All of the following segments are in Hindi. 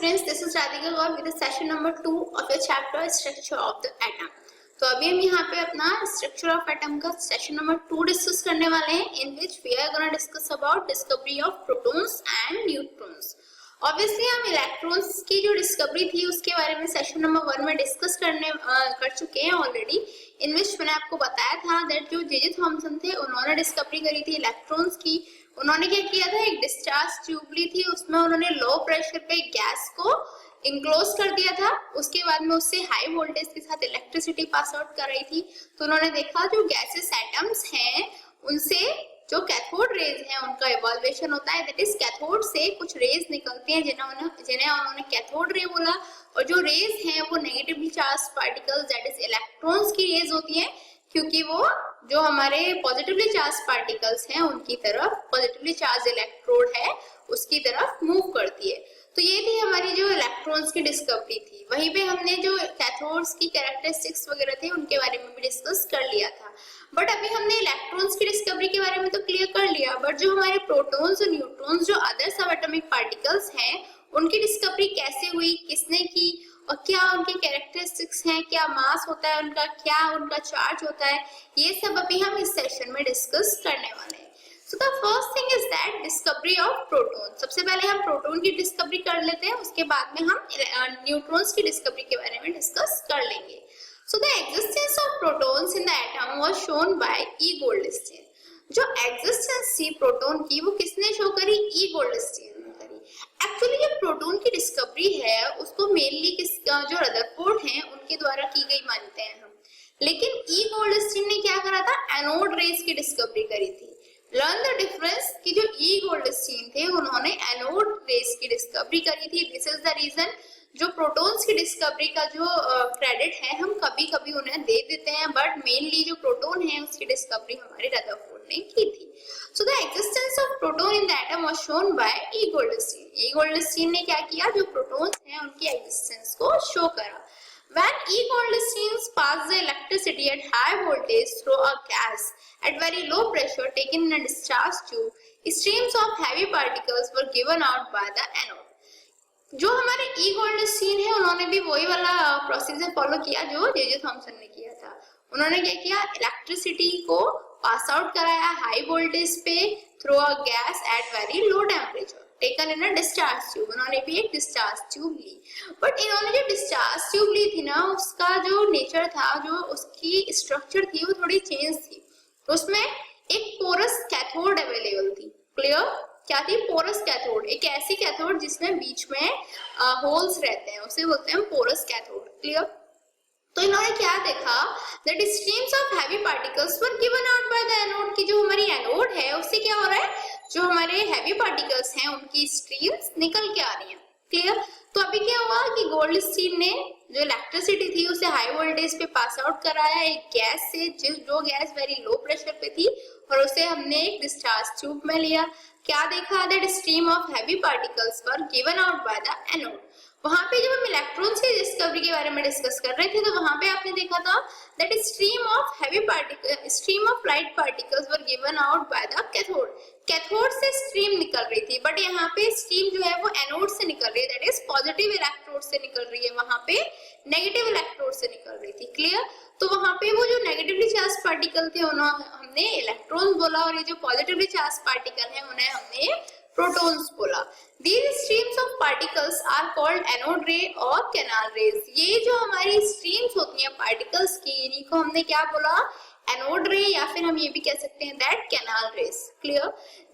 students, this is Radhika Gaur with the session number 2 of your chapter Structure of the Atom. तो अभी हम यहाँ पे अपना Structure of Atom का सेशन नंबर 2 डिस्कस करने वाले हैं, in which we are gonna discuss about discovery of protons and neutrons. Obviously हम इलेक्ट्रॉन्स की जो डिस्कवरी थी उसके बारे में सेशन नंबर 1 में डिस्कस कर चुके हैं ऑलरेडी, इन विच मैंने आपको बताया था दैट जो जे थॉमसन थे उन्होंने डिस्कवरी करी थी इलेक्ट्रॉन्स की। उन्होंने क्या किया था, एक डिस्चार्ज ट्यूब ली थी, उसमें उन्होंने लो प्रेशर पे गैस को इंक्लोज कर दिया था, उसके बाद में उससे हाई वोल्टेज के साथ इलेक्ट्रिसिटी पास आउट कर रही थी। तो उन्होंने देखा जो गैसेस एटम्स हैं उनसे जो कैथोड रेज हैं उनका इवॉल्वेशन होता है, दैट इज कैथोड से कुछ रेज निकलती हैं जिन्हें उन्होंने कैथोड रे बोला। और जो रेज हैं वो negatively charge particles that is electrons की रेज होती हैं, क्योंकि वो जो हमारे पॉजिटिवली चार्ज पार्टिकल्स हैं उनकी तरफ पॉजिटिवली चार्ज इलेक्ट्रोड है उसकी तरफ मूव करती है। तो ये थी हमारी जो इलेक्ट्रॉन्स की डिस्कवरी थी। वहीं पे हमने जो कैथोड्स की कैरेक्टरिस्टिक्स वगैरह थे उनके बारे में भी डिस्कस कर लिया था। बट अभी हमने इलेक्ट्रॉन्स की डिस्कवरी के बारे में तो क्लियर कर लिया, बट जो हमारे प्रोटॉन्स और न्यूट्रॉन्स जो अदर सब एटॉमिक पार्टिकल्स हैं उनकी डिस्कवरी कैसे हुई, किसने की और क्या उनके कैरेक्टरिस्टिक्स हैं, क्या मास होता है उनका, क्या उनका चार्ज होता है, ये सब अभी हम इस सेशन में डिस्कस करने वाले हैं। So the first thing is that discovery of proton. सबसे पहले हम प्रोटॉन की डिस्कवरी कर लेते हैं, उसके बाद में हम न्यूट्रॉन्स की डिस्कवरी के बारे में डिस्कस कर लेंगे। So the existence of protons in the atom was shown by E Goldstein. जो एग्जिस्टेंस थी प्रोटॉन की वो किसने शो करी, ई गोल्डस्टीन ने करी। एक्चुअली जो प्रोटॉन की डिस्कवरी है उसको मेनली जो रदरफोर्ड हैं उनके द्वारा की गई मानते हैं हम, लेकिन ई गोल्डस्टीन ने क्या करा था, एनोड रेज की डिस्कवरी करी थी। लर्न द डिफरेंस कि जो ई गोल्डस्टीन थे उन्होंने एनोड रेज की डिस्कवरी करी थी। दिस इज द रीजन जो प्रोटॉन्स की डिस्कवरी का जो क्रेडिट है हम कभी कभी उन्हें दे देते हैं, बट मेनली जो प्रोटॉन है उसकी डिस्कवरी हमारे रदरफोर्ड ने की थी। So the existence of proton in the atom was shown by E Goldstein. E Goldstein ने क्या किया, जो प्रोटॉन्स हैं उनकी एग्जिस्टेंस को शो करा। When E Goldstein passed the electricity at high voltage through a gas at very low pressure taken in a discharge tube, streams of heavy particles were given out by the anode. जो हमारे E Goldstein है उन्होंने भी वही वाला प्रोसीजर फॉलो किया जो जे थॉमसन ने किया था। उन्होंने क्या किया, इलेक्ट्रिसिटी को पास आउट कराया हाई वोल्टेज पे through a gas at very low temperature taken in a discharge tube. उन्होंने भी एक डिस्चार्ज ट्यूब ली, बट इन्होंने जो डिस्चार्ज ट्यूब ली थी ना उसका जो नेचर था, जो उसकी स्ट्रक्चर थी वो थोड़ी चेंज थी। उसमें एक पोरस कैथोड अवेलेबल थी। क्लियर, क्या थी, पोरस कैथोड। एक ऐसी कैथोड जिसमें बीच में होल्स रहते हैं उसे बोलते हैं पोरस कैथोड। क्लियर। तो इन्होंने क्या देखा, that streams of heavy particles were given out by the anode, की जो हमारी एनोड है उससे क्या हो रहा है, जो हमारे हैवी पार्टिकल्स हैं उनकी स्ट्रीम्स निकल के आ रही हैं। क्लियर। तो अभी क्या हुआ कि गोल्डस्टीन ने जो इलेक्ट्रिसिटी थी उसे हाई वोल्टेज पे पास आउट कराया एक गैस से, जो गैस वेरी लो प्रेशर पे थी, और उसे हमने एक डिस्चार्ज ट्यूब में लिया। क्या देखा, that stream of heavy particles were given out by the anode. वहां पे जब हम इलेक्ट्रॉन्स की डिस्कवरी के बारे में डिस्कस कर रहे थे तो वहां पे आपने देखा था that stream of light particles were given out by the cathode. Cathode से स्ट्रीम निकल रही थी, बट यहाँ पे स्ट्रीम जो है वो एनोड से निकल रही है, दैट इज पॉजिटिव इलेक्ट्रोड से निकल रही है, वहां पे नेगेटिव इलेक्ट्रोड से निकल रही थी। क्लियर। तो वहां पे वो जो नेगेटिवली चार्ज पार्टिकल थे उन्हें हमने इलेक्ट्रॉन बोला, और ये जो पॉजिटिवली चार्ज पार्टिकल है उन्हें हमने प्रोटॉन्स बोला। These streams of particles are called anode ray और canal rays। ये जो हमारी streams होती हैं particles की, इन्हीं को हमने क्या बोला, anode ray, या फिर हम ये भी कह सकते हैं that canal rays। Clear?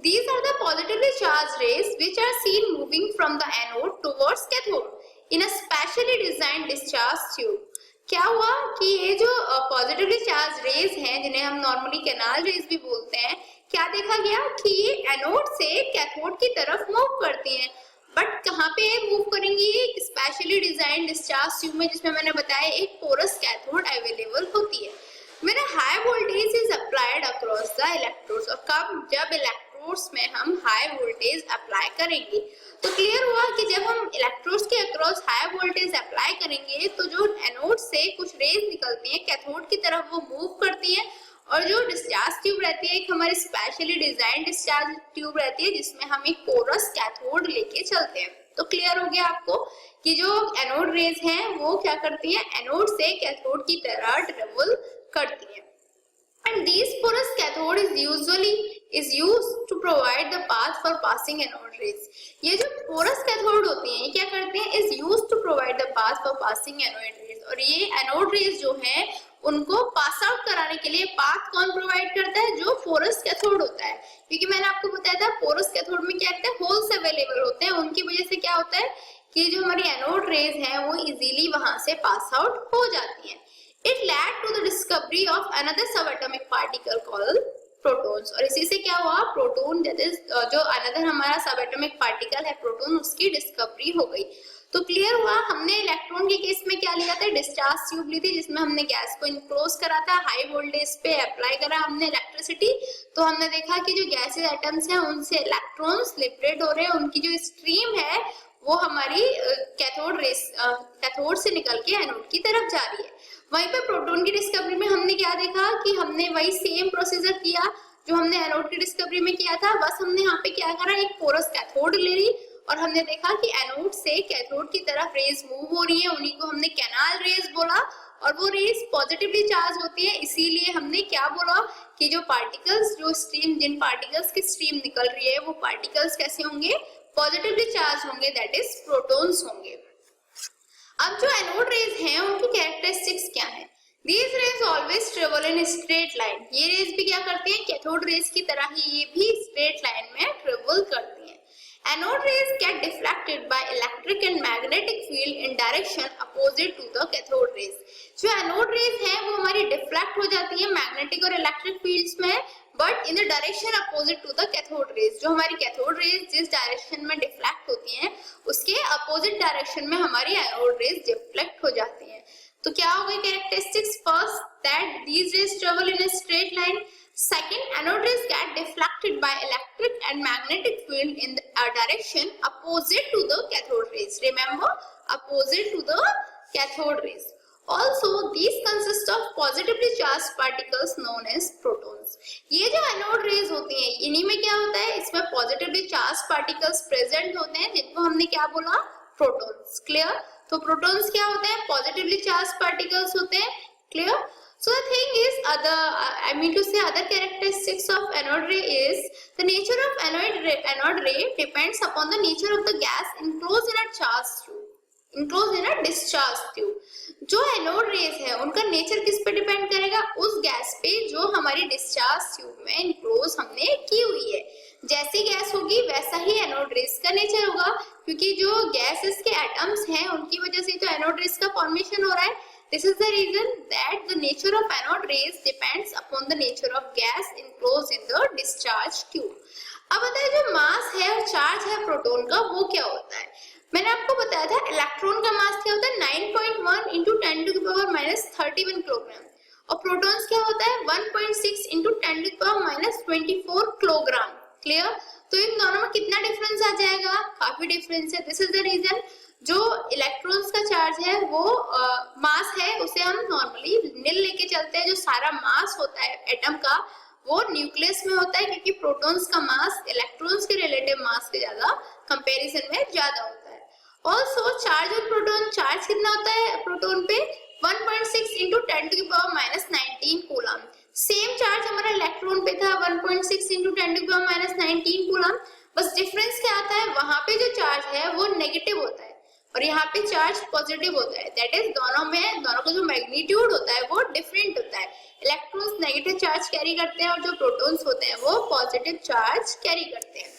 These are the positively charged rays which are seen moving from the anode towards cathode in a specially designed discharge tube। क्या हुआ कि ये जो पॉजिटिवली चार्ज रेज हैं जिन्हें हम नॉर्मली कैनाल रेज भी बोलते हैं, क्या देखा गया कि ये एनोड से कैथोड की तरफ मूव करती हैं, बट कहाँ पे मूव करेंगी, एक स्पेशली डिजाइन डिस्चार्ज ट्यूब में, जिसमें मैंने बताया एक पोरस कैथोड अवेलेबल होती है। मेरा high voltage is applied across the electrodes, और कब, जब इलेक्ट्रोड्स में हम हाई वोल्टेज अप्लाई करेंगे। तो क्लियर हुआ कि जब हम इलेक्ट्रोड्स के अक्रॉस हाई वोल्टेज अप्लाई करेंगे तो जो एनोड से कुछ रेज निकलती हैं कैथोड की तरफ वो मूव करती हैं, और जो डिस्चार्ज ट्यूब रहती है एक हमारी स्पेशली डिजाइन डिस्चार्ज ट्यूब रहती है जिसमें हम एक पोरस कैथोड लेके चलते हैं। तो क्लियर हो गया आपको कि जो एनोड रेज हैं वो क्या करती हैं, एनोड से कैथोड की तरह ट्रेवल करती हैं। And these porous cathode is used to provide the path for passing anode rays. ये जो porous cathode होती हैं क्या करते हैं, is used to provide the path for passing anode rays, और ये anode rays जो हैं उनको पास आउट कराने के लिए पाथ कौन प्रोवाइड करता है, जो पोरस कैथोड होता है। क्योंकि मैंने आपको बताया था पोरस कैथोड में क्या रहता है, होल्स अवेलेबल होते हैं, उनकी वजह से क्या होता है कि जो हमारी एनोड रेज हैं वो इजीली वहां से पास आउट हो जाती हैं। It led to the discovery of another subatomic particle called protons, और इसी से क्या हुआ, प्रोटॉन that is जो अनदर हमारा सबएटॉमिक पार्टिकल है प्रोटॉन, उसकी डिस्कवरी हो गई। तो क्लियर हुआ, हमने इलेक्ट्रॉन के केस में क्या लिया था, डिस्चार्ज ट्यूब ली थी जिसमें हमने गैस को इनक्लोज करा था, हाई वोल्टेज पे अप्लाई करा हमने इलेक्ट्रिसिटी, तो हमने देखा कि जो गैसेस एटम्स हैं उनसे इलेक्ट्रॉन्स लिबरेट हो रहे हैं, उनकी जो स्ट्रीम है वो हमारी कैथोड से निकल के एनोड की तरफ जा रही है। वहीं पे प्रोटॉन की डिस्कवरी में हमने क्या देखा कि हमने वही सेम प्रोसीजर किया जो हमने एनोड की डिस्कवरी में किया था, बस हमने यहाँ पे क्या करा, एक पोरस कैथोड ले ली और हमने देखा कि एनोड से कैथोड की तरफ रेज मूव हो रही है, उन्हीं को हमने कैनाल रेज बोला, और वो रेज पॉजिटिवली चार्ज होती है, इसीलिए हमने क्या बोला कि जो पार्टिकल्स, जो स्ट्रीम, जिन पार्टिकल्स की स्ट्रीम निकल रही है वो पार्टिकल्स कैसे होंगे, पॉजिटिवली चार्ज होंगे, दैट इज प्रोटॉन्स होंगे। अब जो एनोड रेज हैं उनकी कैरेक्टरिस्टिक्स क्या है, These rays always travel in straight line, ये रेज भी क्या करती हैं, कैथोड रेज की तरह ही ये भी स्ट्रेट लाइन में ट्रेवल करती हैं। Anode rays get deflected by electric and magnetic field in direction opposite to the cathode rays. जो एनोड रेज हैं वो हमारी डिफ्लेक्ट हो जाती है मैग्नेटिक और इलेक्ट्रिक फील्ड्स में, but in the direction opposite to the cathode rays. जो हमारी कैथोड रेज जिस डायरेक्शन में डिफ्लेक्ट होती हैं उसके अपोजिट डायरेक्शन में हमारी एनोड रेज डिफ्लेक्ट हो जाती हैं। तो क्या हो गई characteristics, first that these raise travel in a straight line, second anode rays get deflected by electric and magnetic field in a direction opposite to the cathode rays, remember opposite to the cathode rays. Also these consist of positively charged particles known as protons. ये जो एनोड रेज होती हैं इन्हीं में क्या होता है, इसमें पॉजिटिवली चार्ज पार्टिकल्स प्रेजेंट होते हैं जिनको हमने क्या बोला, प्रोटॉन्स। क्लियर, तो प्रोटॉन्स क्या होते हैं, पॉजिटिवली चार्ज पार्टिकल्स होते हैं। Clear, so the thing is other characteristics of anode ray is the nature of anode ray depends upon the nature of the gas enclosed in a charged tube, enclosed in a discharge tube. जो एनोड रेज है उनका नेचर किस पे डिपेंड करेगा, उस गैस पे जो हमारी डिस्चार्ज ट्यूब में इनक्लोज हमने की हुई है। जैसी गैस होगी वैसा ही एनोड रेज का नेचर होगा, क्योंकि जो गैसेस के एटम्स हैं उनकी वजह से तो एनोड रेज का फॉर्मेशन हो रहा है। This is the reason that the nature of anode rays depends upon the nature of gas enclosed in the discharge tube. अब बताइए जो मास है और चार्ज है प्रोटॉन का वो क्या होता है। मैंने आपको बताया था इलेक्ट्रॉन का मास क्या होता है 9.1 into 10 to the power minus 31 kilogram, और प्रोटॉन्स क्या होता है 1.6 into 10 to the power minus 24 kilogram. Clear, तो इन दोनों में कितना डिफरेंस आ जाएगा, काफी डिफरेंस है। दिस इज द रीजन जो इलेक्ट्रॉन्स का चार्ज है वो मास है उसे हम नॉर्मली निल लेके चलते हैं, जो सारा मास होता है एटम का वो न्यूक्लियस में होता है, क्योंकि प्रोटॉन्स का मास इलेक्ट्रॉन्स के रिलेटिव मास के ज्यादा कंपैरिजन में ज्यादा होता है। Also charge on proton, charge कितना होता है प्रोटॉन पे 1.6 into 10 to the power minus 19 coulomb. Same charge हमारा इलेक्ट्रॉन पे था 1.6 into 10 to the power minus 19 coulomb, बस डिफरेंस क्या आता है, वहां पे जो चार्ज है वो नेगेटिव होता है और यहाँ पे चार्ज पॉजिटिव होता है। दैट इज दोनों का जो मैग्नीट्यूड होता है वो डिफरेंट होता है। इलेक्ट्रॉन्स नेगेटिव चार्ज कैरी करते हैं और जो प्रोटॉन्स होते हैं वो पॉजिटिव चार्ज कैरी करते हैं।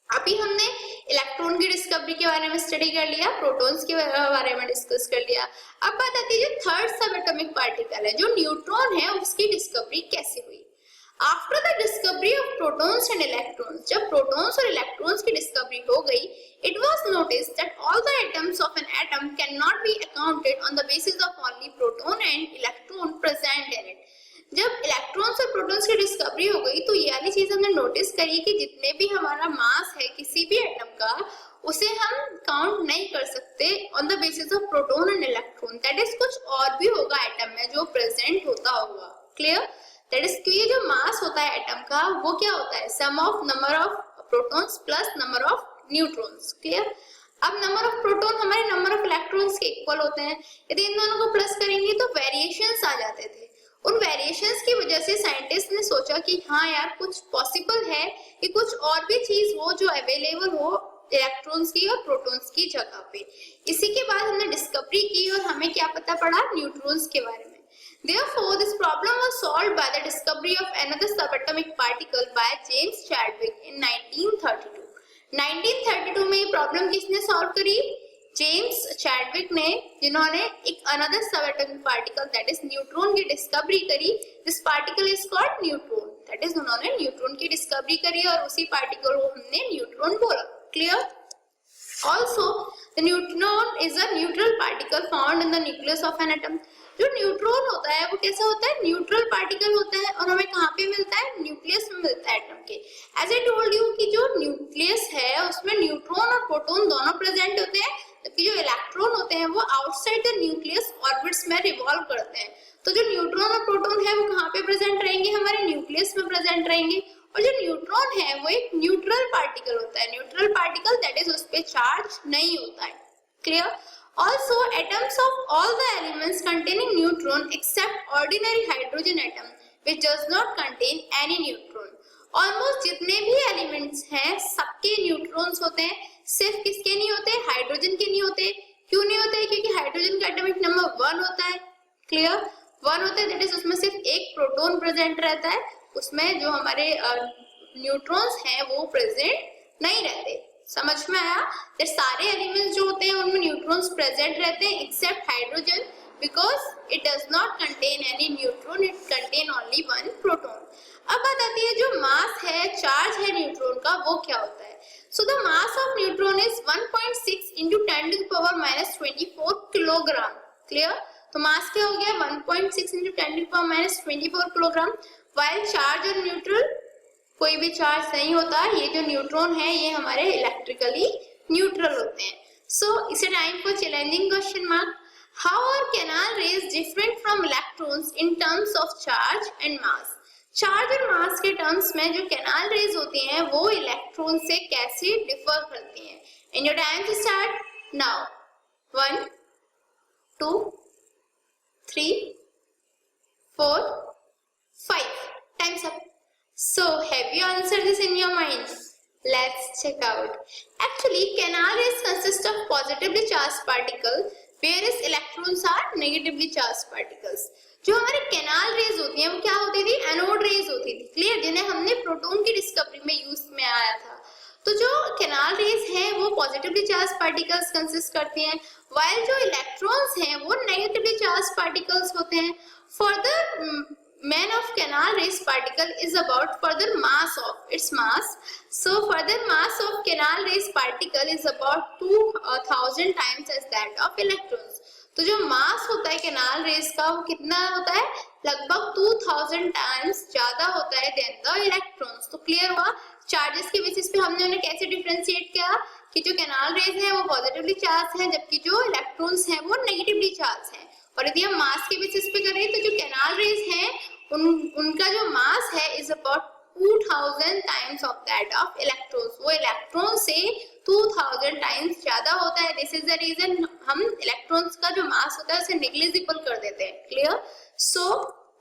अभी हमने इलेक्ट्रॉन की डिस्कवरी के बारे में स्टडी कर लिया, प्रोटॉन्स के बारे में डिस्कस कर लिया। अब बात आती है जो थर्ड सब एटॉमिक पार्टिकल है जो न्यूट्रॉन है, उसकी डिस्कवरी कैसे हुई। After the discovery of protons and electrons, जब प्रोटॉन्स और इलेक्ट्रॉन्स की डिस्कवरी हो गई, it was noticed that all the atoms of an atom cannot be accounted on the basis of only proton and electron present in it. जब इलेक्ट्रॉन्स और प्रोटॉन्स की डिस्कवरी हो गई तो ये वाली चीज हमने नोटिस करी कि जितने भी हमारा मास है किसी भी एटम का उसे हम काउंट नहीं कर सकते on the basis of proton and electron. That is कुछ और भी होगा एटम में जो प्रेजेंट होता होगा। क्लियर, दैट इज ये जो मास होता है एटम का वो क्या होता है, sum of number of protons plus number of neutrons. Clear, अब नंबर ऑफ प्रोटॉन हमारे नंबर ऑफ इलेक्ट्रॉन्स के इक्वल होते हैं, यदि इन दोनों को प्लस करेंगे तो वेरिएशंस आ जाते थे। उन वेरिएशंस की वजह से साइंटिस्ट ने सोचा कि हाँ यार कुछ पॉसिबल है कि कुछ और भी चीज हो जो अवेलेबल हो इलेक्ट्रॉन्स की और प्रोटॉन्स की जगह पे। इसी के बाद हमने डिस्कवरी की और हमें क्या पता पड़ा, न्यूट्रॉन्स के बारे में। Therefore, this problem was solved by the discovery of another subatomic particle by James Chadwick in 1932. 1932 में ये प्रॉब्लम किसने सॉल्व करी, जेम्स चैडविक ने, जिन्होंने एक another subatomic particle that is neutron की डिस्कवरी करी। This particle is called neutron, that is उन्होंने न्यूट्रॉन की डिस्कवरी करी और उसी पार्टिकल को हमने न्यूट्रॉन बोला। Clear? Also, the neutron is a neutral particle found in the nucleus of an atom. जो न्यूट्रॉन होता है वो कैसा होता है, न्यूट्रल पार्टिकल होता है और हमें कहाँ पे मिलता है, न्यूक्लियस में मिलता है एटम के। एज आई टोल्ड यू कि जो न्यूक्लियस है उसमें न्यूट्रॉन और प्रोटॉन दोनों प्रेजेंट होते हैं, जबकि जो इलेक्ट्रॉन होते हैं वो आउटसाइड द न्यूक्लियस ऑर्बिट्स में रिवॉल्व करते हैं। तो जो न्यूट्रॉन और प्रोटॉन है वो कहाँ पे प्रेजेंट रहेंगे, हमारे न्यूक्लियस में प्रेजेंट रहेंगे। और जो न्यूट्रॉन है वो एक न्यूट्रल पार्टिकल होता है, न्यूट्रल पार्टिकल दैट इज उस पे चार्ज नहीं होता है। Clear? Also, atoms of all the elements containing neutron except ordinary hydrogen atom, which does not contain any neutron. Almost जितने भी elements हैं सबके न्यूट्रॉन्स होते हैं, सिर्फ किसके नहीं होते, हाइड्रोजन के नहीं होते। क्यों नहीं होते? क्योंकि हाइड्रोजन का एटॉमिक नंबर 1 होता है। क्लियर? 1 होता है, दैट इज उसमें सिर्फ एक प्रोटॉन प्रेजेंट रहता है, उसमें जो हमारे न्यूट्रॉन्स हैं वो प्रेजेंट नहीं रहते। समझ में आया? ये सारे एलिमेंट्स जो होते हैं उनमें न्यूट्रॉन्स प्रेजेंट रहते हैं except hydrogen, because it does not contain any neutron, it contain only 1 proton. अब बात आती है जो मास है, चार्ज है न्यूट्रॉन का, वो क्या होता है। So the mass of neutron is 1.6 into 10⁻⁻24 kilogram. Clear? तो मास क्या हो गया, 1.6 into 10⁻⁻24 किलोग्राम। वाइल चार्ज और न्यूट्रल, कोई भी चार्ज नहीं होता, ये जो न्यूट्रॉन है ये हमारे इलेक्ट्रिकली न्यूट्रल होते हैं। So it's a time for challenging question mark. How are canal rays different from electrons in terms of charge and mass. Charge और मास के टर्म्स में जो कैनाल रेज होती हैं वो इलेक्ट्रॉन से कैसे डिफर करती हैं। In your time to start now. 1 2 3 4 5 times up. So, have you answered this in your mind? Let's check out. Actually, canal rays consist of positively charged particles, whereas electrons are negatively charged particles. जो हमारे कैनाल रेज होती हैं वो क्या होती थी, एनोड रेज होती थी। क्लियर? जिन्हें हमने प्रोटॉन की डिस्कवरी में यूज में आया था। तो जो कैनाल रेज हैं वो पॉजिटिवली चार्ज पार्टिकल्स कंसिस्ट करती हैं, while जो इलेक्ट्रॉन्स हैं वो नेगेटिवली चार्ज पार्टिकल्स होते हैं। Further mass of canal rays particle is about further mass of its mass. So further mass of canal rays particle is about 2000 times as that of electrons. तो जो मास होता है कैनाल रेज का वो कितना होता है, लगभग 2000 टाइम्स ज्यादा होता है देन द इलेक्ट्रॉन्स। तो क्लियर हुआ? चार्जेस के बेसिस पे हमने उन्हें कैसे डिफरेंशिएट किया कि जो कैनाल रेज है वो पॉजिटिवली चार्ज है, जबकि जो इलेक्ट्रॉन्स हैं वो नेगेटिवली चार्ज है। और यदि हम मास के बेसिस पे करें तो जो कैनाल रेज हैं उनका जो मास है is about 2000 times of that of electrons. वो इलेक्ट्रॉन से 2000 टाइम्स ज्यादा होता है। दिस इज द रीजन हम इलेक्ट्रॉन्स का जो मास होता है उसे नेग्लिजिबल कर देते हैं। Clear? So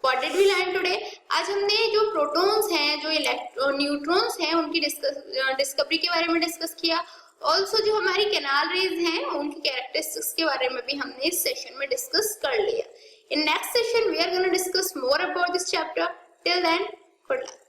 what did we learn today? आज हमने जो प्रोटॉन्स हैं, जो न्यूट्रॉन्स हैं, उनकी डिस्कवरी के बारे में डिस्कस किया। ऑल्सो जो हमारी कैनाल रेज हैं उनकी कैरेक्टरिस्टिक्स के बारे में भी हमने इस सेशन में डिस्कस कर लिया। In next session, we are going to discuss more about this chapter. Till then, good luck.